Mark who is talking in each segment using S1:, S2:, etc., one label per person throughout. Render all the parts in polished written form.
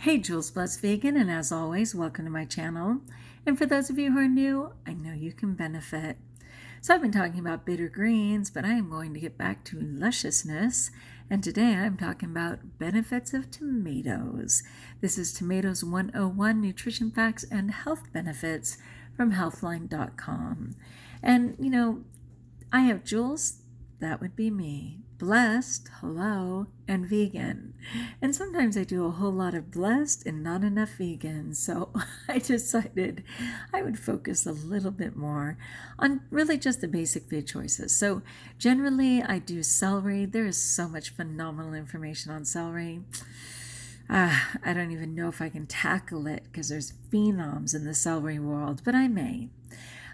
S1: Hey, Jules Blessed Vegan, and as always, welcome to my channel. And for those of you who are new, I know you can benefit. So I've been talking about bitter greens, but I am going to get back to lusciousness. And today I'm talking about benefits of tomatoes. This is Tomatoes 101 Nutrition Facts and Health Benefits from Healthline.com. And I have Jules, that would be me, blessed, hello, and vegan. And sometimes I do a whole lot of blessed and not enough vegan. So I decided I would focus a little bit more on really just the basic food choices. So generally I do celery. There is so much phenomenal information on celery. I don't even know if I can tackle it because there's phenoms in the celery world, but I may.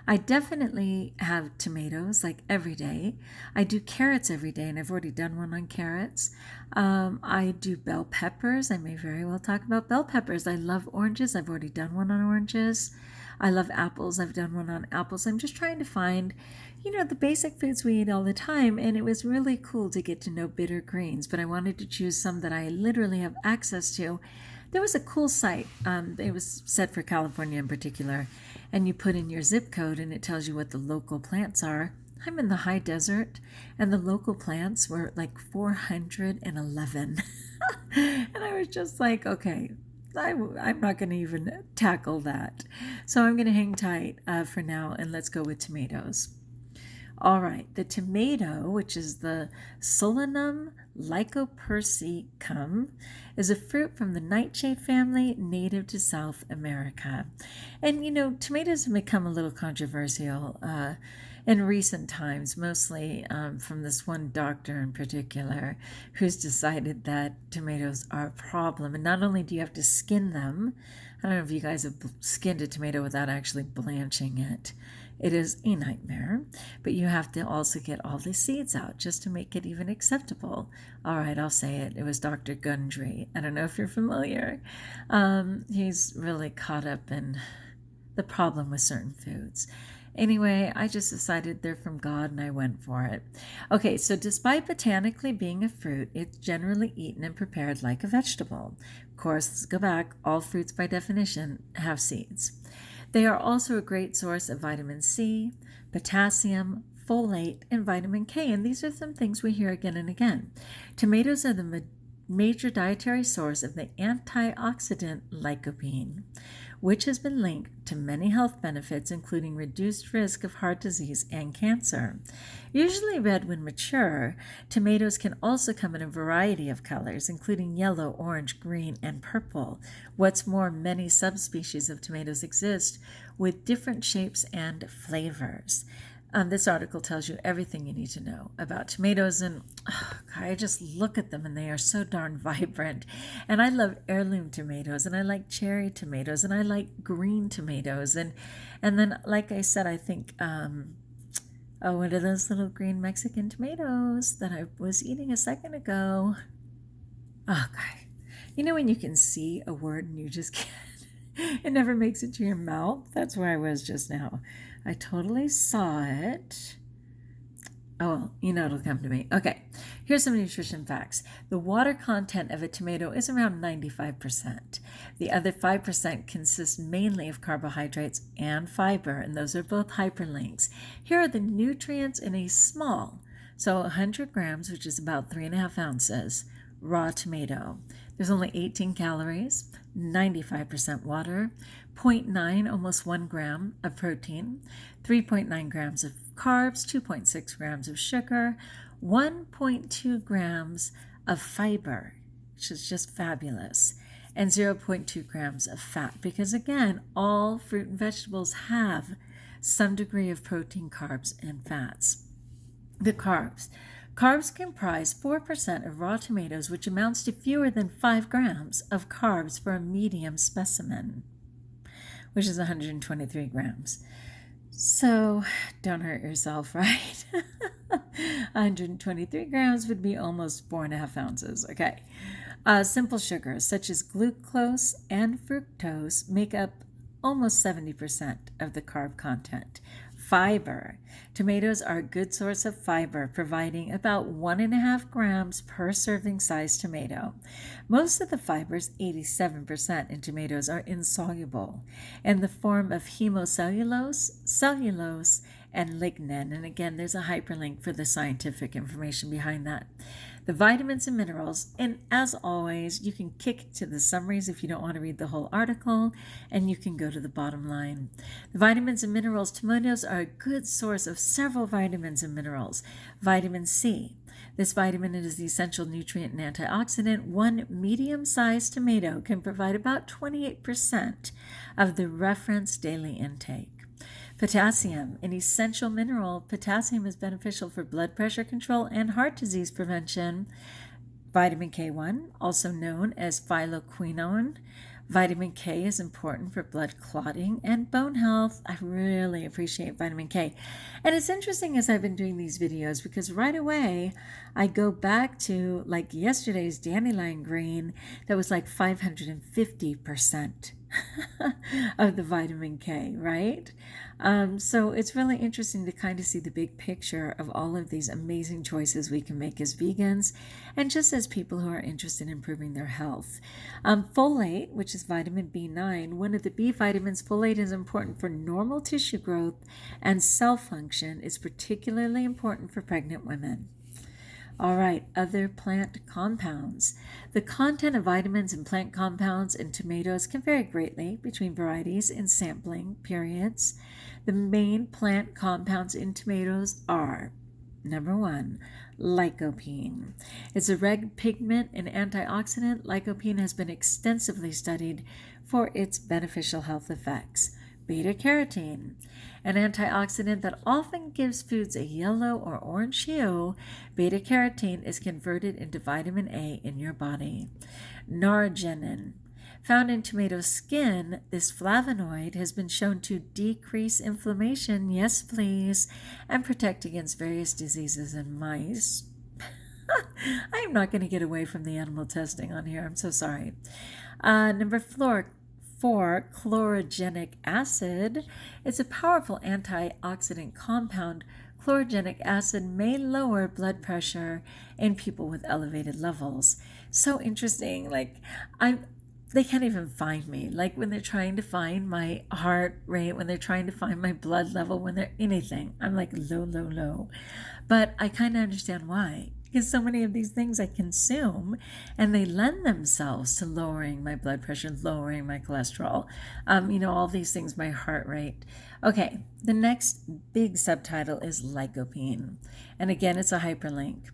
S1: I definitely have tomatoes like every day. I do carrots every day, and I've already done one on carrots. I do bell peppers. I may very well talk about bell peppers. I love oranges. I've already done one on oranges. I love apples. I've done one on apples. I'm just trying to find, the basic foods we eat all the time, and it was really cool to get to know bitter greens, but I wanted to choose some that I literally have access to. There was a cool site. It was set for California in particular, and you put in your zip code and it tells you what the local plants are. I'm in the high desert, and the local plants were like 411. And I was just like, okay, I'm not going to even tackle that. So I'm going to hang tight for now, and let's go with tomatoes. All right, the tomato, which is the Solanum lycopersicum, is a fruit from the nightshade family native to South America. And tomatoes have become a little controversial in recent times, mostly from this one doctor in particular who's decided that tomatoes are a problem. And not only do you have to skin them, I don't know if you guys have skinned a tomato without actually blanching it. It is a nightmare, but you have to also get all the seeds out just to make it even acceptable. All right, I'll say it. It was Dr. Gundry. I don't know if you're familiar. He's really caught up in the problem with certain foods. Anyway, I just decided they're from God and I went for it. Okay, so despite botanically being a fruit, it's generally eaten and prepared like a vegetable. Of course, let's go back. All fruits by definition have seeds. They are also a great source of vitamin C, potassium, folate, and vitamin K, and these are some things we hear again and again. Tomatoes are the major dietary source of the antioxidant lycopene, which has been linked to many health benefits, including reduced risk of heart disease and cancer. Usually red when mature, tomatoes can also come in a variety of colors, including yellow, orange, green, and purple. What's more, many subspecies of tomatoes exist with different shapes and flavors. This article tells you everything you need to know about tomatoes, and I just look at them and they are so darn vibrant. And I love heirloom tomatoes, and I like cherry tomatoes, and I like green tomatoes, and then, like I said, I think what are those little green Mexican tomatoes that I was eating a second ago? Okay, when you can see a word and you just can't, it never makes it to your mouth. That's where I was just now. I totally saw it. Oh, well, it'll come to me. Okay, here's some nutrition facts. The water content of a tomato is around 95%. The other 5% consists mainly of carbohydrates and fiber, and those are both hyperlinks. Here are the nutrients in a small, so 100 grams, which is about 3.5 ounces, raw tomato. There's only 18 calories, 95% water, 0.9, almost 1 gram of protein, 3.9 grams of carbs, 2.6 grams of sugar, 1.2 grams of fiber, which is just fabulous, and 0.2 grams of fat, because again, all fruit and vegetables have some degree of protein, carbs, and fats. The carbs. Carbs comprise 4% of raw tomatoes, which amounts to fewer than 5 grams of carbs for a medium specimen, which is 123 grams. So don't hurt yourself, right? 123 grams would be almost 4.5 ounces. Okay. Simple sugars such as glucose and fructose make up almost 70% of the carb content. Fiber. Tomatoes are a good source of fiber, providing about 1.5 grams per serving size tomato. Most of the fibers, 87% in tomatoes, are insoluble in the form of hemocellulose, cellulose, and lignin. And again, there's a hyperlink for the scientific information behind that. The vitamins and minerals, and as always, you can kick to the summaries if you don't want to read the whole article, and you can go to the bottom line. The vitamins and minerals, tomatoes are a good source of several vitamins and minerals. Vitamin C. This vitamin is the essential nutrient and antioxidant. One medium-sized tomato can provide about 28% of the reference daily intake. Potassium, an essential mineral. Potassium is beneficial for blood pressure control and heart disease prevention. Vitamin K1, also known as phyloquinone. Vitamin K is important for blood clotting and bone health. I really appreciate vitamin K. And it's interesting as I've been doing these videos because right away I go back to like yesterday's dandelion green that was like 550% of the vitamin K, right? So it's really interesting to kind of see the big picture of all of these amazing choices we can make as vegans and just as people who are interested in improving their health. Folate, which is vitamin B9, one of the B vitamins, folate is important for normal tissue growth and cell function, is particularly important for pregnant women. All right, other plant compounds. The content of vitamins and plant compounds in tomatoes can vary greatly between varieties in sampling periods. The main plant compounds in tomatoes are, number 1, lycopene. It's a red pigment and antioxidant. Lycopene has been extensively studied for its beneficial health effects. Beta-carotene, an antioxidant that often gives foods a yellow or orange hue. Beta-carotene is converted into vitamin A in your body. Narogenin, found in tomato skin, this flavonoid has been shown to decrease inflammation, yes please, and protect against various diseases in mice. I'm not going to get away from the animal testing on here, I'm so sorry. Number 4, chlorogenic acid. It's a powerful antioxidant compound. Chlorogenic acid may lower blood pressure in people with elevated levels. So interesting. They can't even find me. Like when they're trying to find my heart rate, when they're trying to find my blood level, when they're anything, I'm like low. But I kind of understand why. Because so many of these things I consume and they lend themselves to lowering my blood pressure, lowering my cholesterol, all these things, my heart rate. Okay, the next big subtitle is lycopene. And again, it's a hyperlink.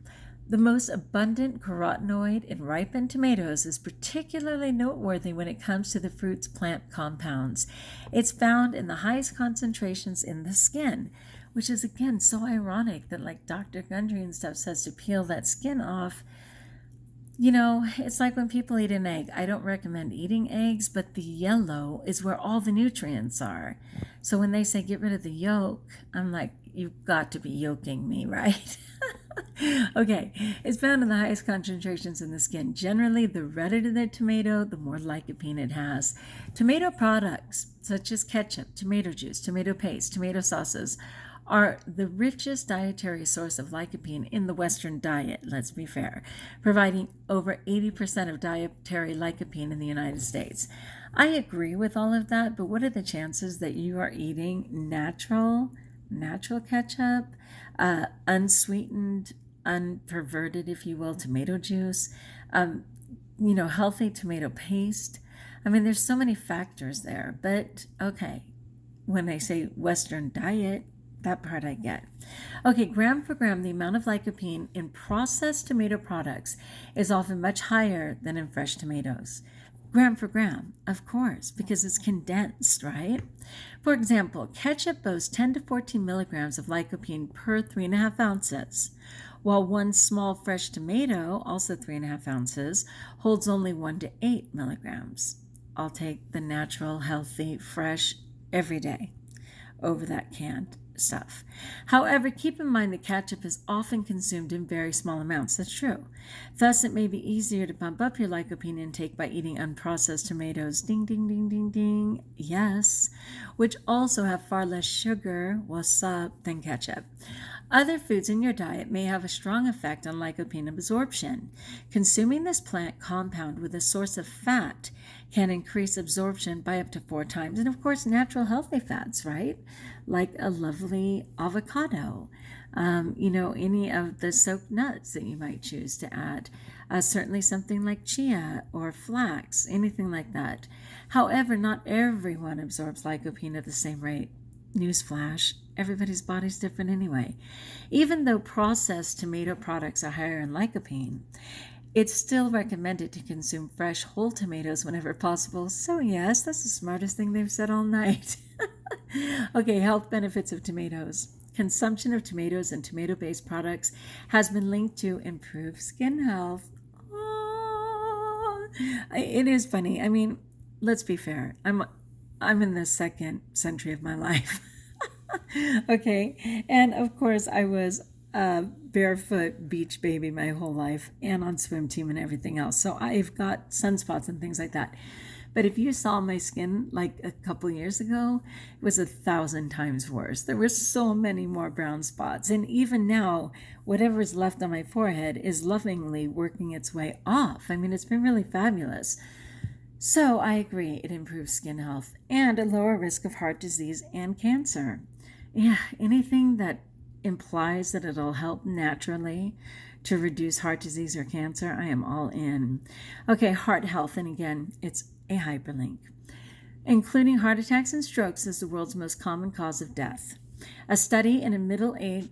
S1: The most abundant carotenoid in ripened tomatoes is particularly noteworthy when it comes to the fruit's plant compounds. It's found in the highest concentrations in the skin, which is, again, so ironic that like Dr. Gundry and stuff says to peel that skin off. It's like when people eat an egg. I don't recommend eating eggs, but the yellow is where all the nutrients are. So when they say get rid of the yolk, I'm like, you've got to be yolking me, right? Okay, it's found in the highest concentrations in the skin. Generally, the redder the tomato, the more lycopene it has. Tomato products, such as ketchup, tomato juice, tomato paste, tomato sauces, are the richest dietary source of lycopene in the Western diet, let's be fair, providing over 80% of dietary lycopene in the United States. I agree with all of that, but what are the chances that you are eating natural ketchup, unsweetened, unperverted, if you will, tomato juice, healthy tomato paste? I mean, there's so many factors there, but okay, when they say Western diet, that part I get. Okay, gram for gram, the amount of lycopene in processed tomato products is often much higher than in fresh tomatoes. Gram for gram, of course, because it's condensed, right? For example, ketchup boasts 10 to 14 milligrams of lycopene per 3.5 ounces, while one small fresh tomato, also 3.5 ounces, holds only 1 to 8 milligrams. I'll take the natural, healthy, fresh every day over that canned. stuff. However, keep in mind that ketchup is often consumed in very small amounts. That's true. Thus, it may be easier to bump up your lycopene intake by eating unprocessed tomatoes. Ding, ding, ding, ding, ding. Yes. Which also have far less sugar, what's up, than ketchup. Other foods in your diet may have a strong effect on lycopene absorption. Consuming this plant compound with a source of fat can increase absorption by up to 4 times. And of course, natural healthy fats, right? Like a lovely avocado, any of the soaked nuts that you might choose to add. Certainly something like chia or flax, anything like that. However, not everyone absorbs lycopene at the same rate. Newsflash, everybody's body's different anyway. Even though processed tomato products are higher in lycopene, it's still recommended to consume fresh whole tomatoes whenever possible. So yes, that's the smartest thing they've said all night. Okay, health benefits of tomatoes. Consumption of tomatoes and tomato-based products has been linked to improved skin health. Oh, it is funny. I mean, let's be fair. I'm in the 2nd century of my life. Okay. And of course, I was a barefoot beach baby my whole life and on swim team and everything else. So I've got sunspots and things like that. But if you saw my skin like a couple years ago, it was 1,000 times worse. There were so many more brown spots. And even now, whatever is left on my forehead is lovingly working its way off. I mean, it's been really fabulous. So I agree, it improves skin health and a lower risk of heart disease and cancer. Yeah, anything that implies that it'll help naturally to reduce heart disease or cancer, I am all in. Okay, heart health, and again, it's a hyperlink. Including heart attacks and strokes is the world's most common cause of death. A study in middle-aged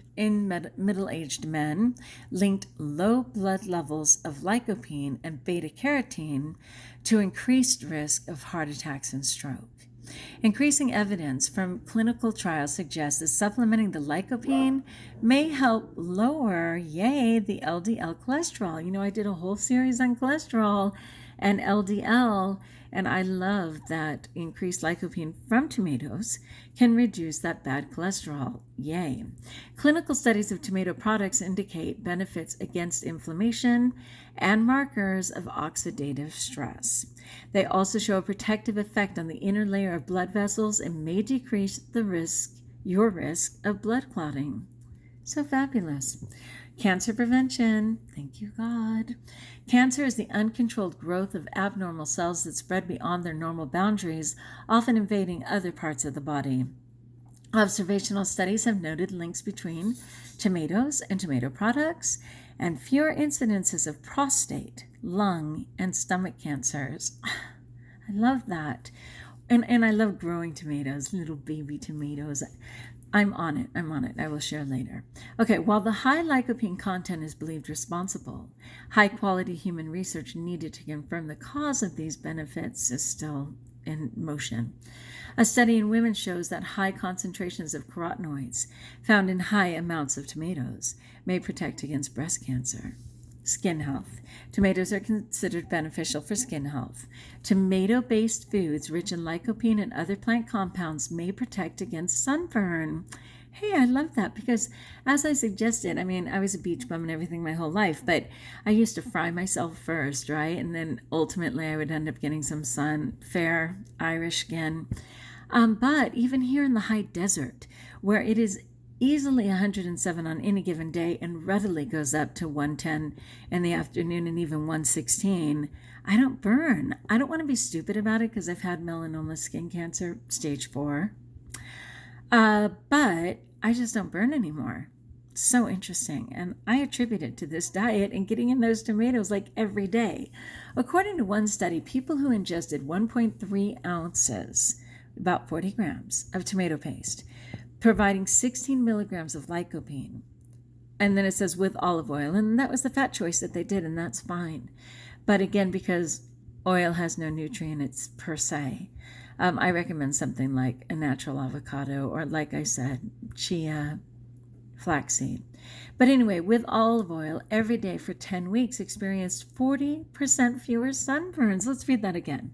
S1: men linked low blood levels of lycopene and beta-carotene to increased risk of heart attacks and stroke. Increasing evidence from clinical trials suggests that supplementing the lycopene may help lower, the LDL cholesterol. I did a whole series on cholesterol and LDL, and I love that increased lycopene from tomatoes can reduce that bad cholesterol. Yay. Clinical studies of tomato products indicate benefits against inflammation and markers of oxidative stress. They also show a protective effect on the inner layer of blood vessels and may decrease your risk of blood clotting. So fabulous. Cancer prevention. Thank you, God. Cancer is the uncontrolled growth of abnormal cells that spread beyond their normal boundaries, often invading other parts of the body. Observational studies have noted links between tomatoes and tomato products and fewer incidences of prostate, lung, and stomach cancers. I love that. And I love growing tomatoes, little baby tomatoes. I'm on it. I will share later. Okay, while the high lycopene content is believed responsible, high-quality human research needed to confirm the cause of these benefits is still in motion. A study in women shows that high concentrations of carotenoids found in high amounts of tomatoes may protect against breast cancer. Skin health. Tomatoes are considered beneficial for skin health. Tomato-based foods rich in lycopene and other plant compounds may protect against sunburn. Hey, I love that because, as I suggested, I was a beach bum and everything my whole life, but I used to fry myself first, right? And then ultimately I would end up getting some sun, fair Irish skin. But even here in the high desert, where it is easily 107 on any given day and readily goes up to 110 in the afternoon and even 116, I don't burn. I don't want to be stupid about it because I've had melanoma skin cancer, stage 4. But I just don't burn anymore. So interesting. And I attribute it to this diet and getting in those tomatoes like every day. According to one study, people who ingested 1.3 ounces, about 40 grams, of tomato paste, providing 16 milligrams of lycopene. And then it says with olive oil. And that was the fat choice that they did, and that's fine. But again, because oil has no nutrients per se, I recommend something like a natural avocado or, like I said, chia, flaxseed. But anyway, with olive oil, every day for 10 weeks experienced 40% fewer sunburns. Let's read that again.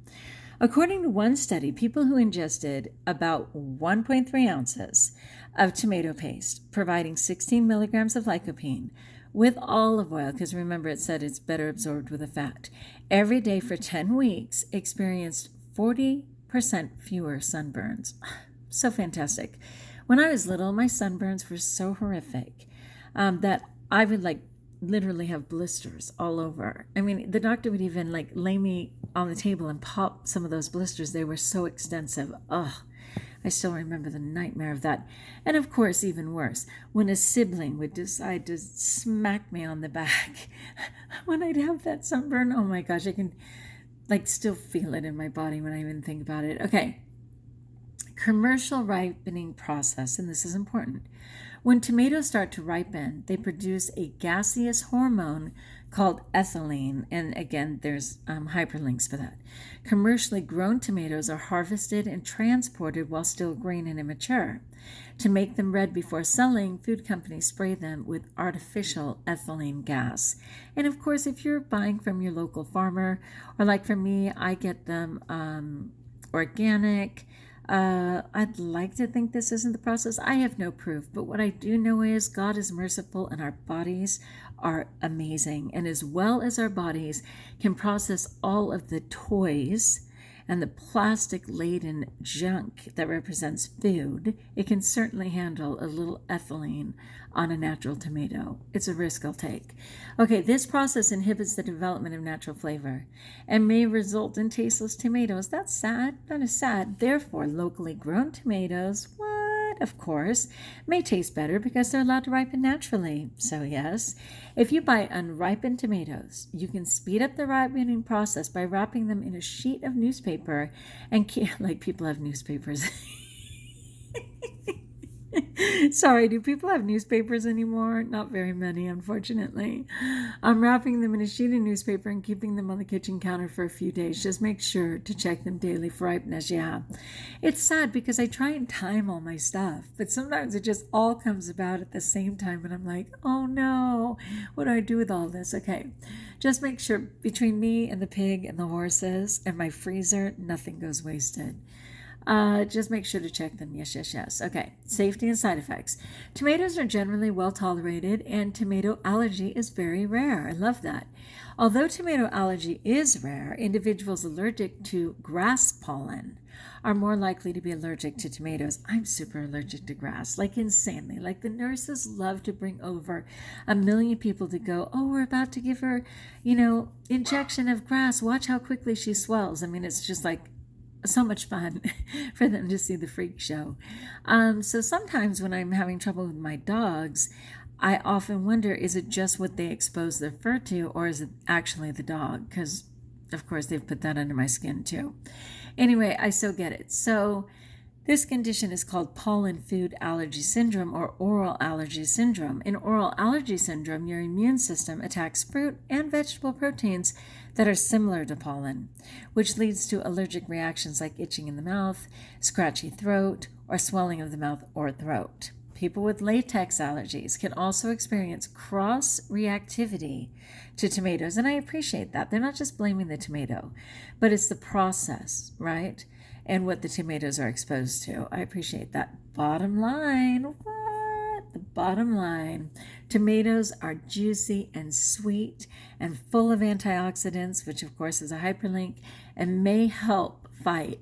S1: According to one study, people who ingested about 1.3 ounces of tomato paste, providing 16 milligrams of lycopene, with olive oil, because remember it said it's better absorbed with a fat, every day for 10 weeks experienced 40% fewer sunburns. So fantastic. When I was little, my sunburns were so horrific that I would literally have blisters all over. I mean, the doctor would even lay me on the table and pop some of those blisters. They were so extensive. Ugh. I still remember the nightmare of that. And of course, even worse, when a sibling would decide to smack me on the back when I'd have that sunburn. Oh my gosh, I can still feel it in my body when I even think about it. Okay. Commercial ripening process, and this is important. When tomatoes start to ripen, they produce a gaseous hormone called ethylene, and again, there's hyperlinks for that. Commercially grown tomatoes are harvested and transported while still green and immature. To make them red before selling, food companies spray them with artificial ethylene gas. And of course, if you're buying from your local farmer, or like for me, I get them organic. I'd like to think this isn't the process. I have no proof, but what I do know is God is merciful and our bodies are amazing. And as well as our bodies can process all of the toys and the plastic-laden junk that represents food, it can certainly handle a little ethylene on a natural tomato. It's a risk I'll take. Okay, this process inhibits the development of natural flavor and may result in tasteless tomatoes. That's sad. That is sad. Therefore, locally grown tomatoes, of course, may taste better because they're allowed to ripen naturally. So yes, if you buy unripened tomatoes, you can speed up the ripening process by wrapping them in a sheet of newspaper and people have newspapers. Sorry, do people have newspapers anymore? Not very many, unfortunately. I'm wrapping them in a sheet of newspaper and keeping them on the kitchen counter for a few days. Just make sure to check them daily for ripeness. Yeah. It's sad because I try and time all my stuff, but sometimes it just all comes about at the same time and I'm like, oh no, what do I do with all this? Okay. Just make sure between me and the pig and the horses and my freezer, nothing goes wasted. Just make sure to check them. Yes. Okay. Safety and side effects. Tomatoes are generally well tolerated and tomato allergy is very rare. I love that. Although tomato allergy is rare, individuals allergic to grass pollen are more likely to be allergic to tomatoes. I'm super allergic to grass, insanely. The nurses love to bring over 1 million people to go, oh, we're about to give her, injection of grass. Watch how quickly she swells. I mean, it's just so much fun for them to see the freak show. So sometimes when I'm having trouble with my dogs, I often wonder, is it just what they expose their fur to, or is it actually the dog? Because, of course, they've put that under my skin too. Anyway, I so get it. So this condition is called pollen food allergy syndrome or oral allergy syndrome. In oral allergy syndrome, your immune system attacks fruit and vegetable proteins that are similar to pollen, which leads to allergic reactions like itching in the mouth, scratchy throat, or swelling of the mouth or throat. People with latex allergies can also experience cross-reactivity to tomatoes, and I appreciate that. They're not just blaming the tomato, but it's the process, right? And what the tomatoes are exposed to. I appreciate that. Bottom line, what? The bottom line, tomatoes are juicy and sweet and full of antioxidants, which of course is a hyperlink, and may help fight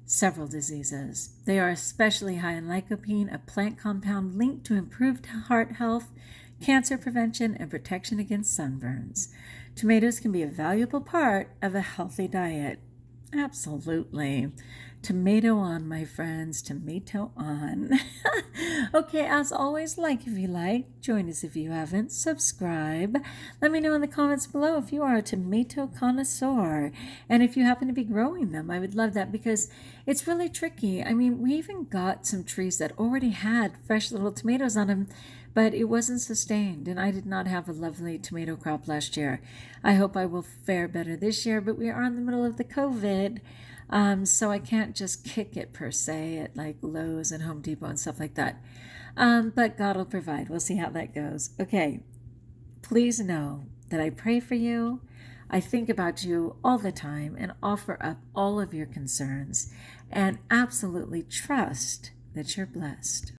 S1: several diseases. They are especially high in lycopene, a plant compound linked to improved heart health, cancer prevention, and protection against sunburns. Tomatoes can be a valuable part of a healthy diet. Absolutely. Tomato on, my friends. Tomato on. Okay, as always, if you like. Join us if you haven't. Subscribe. Let me know in the comments below if you are a tomato connoisseur and if you happen to be growing them. I would love that because it's really tricky. I mean, we even got some trees that already had fresh little tomatoes on them, but it wasn't sustained, and I did not have a lovely tomato crop last year. I hope I will fare better this year, but we are in the middle of the COVID, so I can't just kick it per se at Lowe's and Home Depot and stuff like that. But God will provide. We'll see how that goes. Okay, please know that I pray for you. I think about you all the time and offer up all of your concerns and absolutely trust that you're blessed.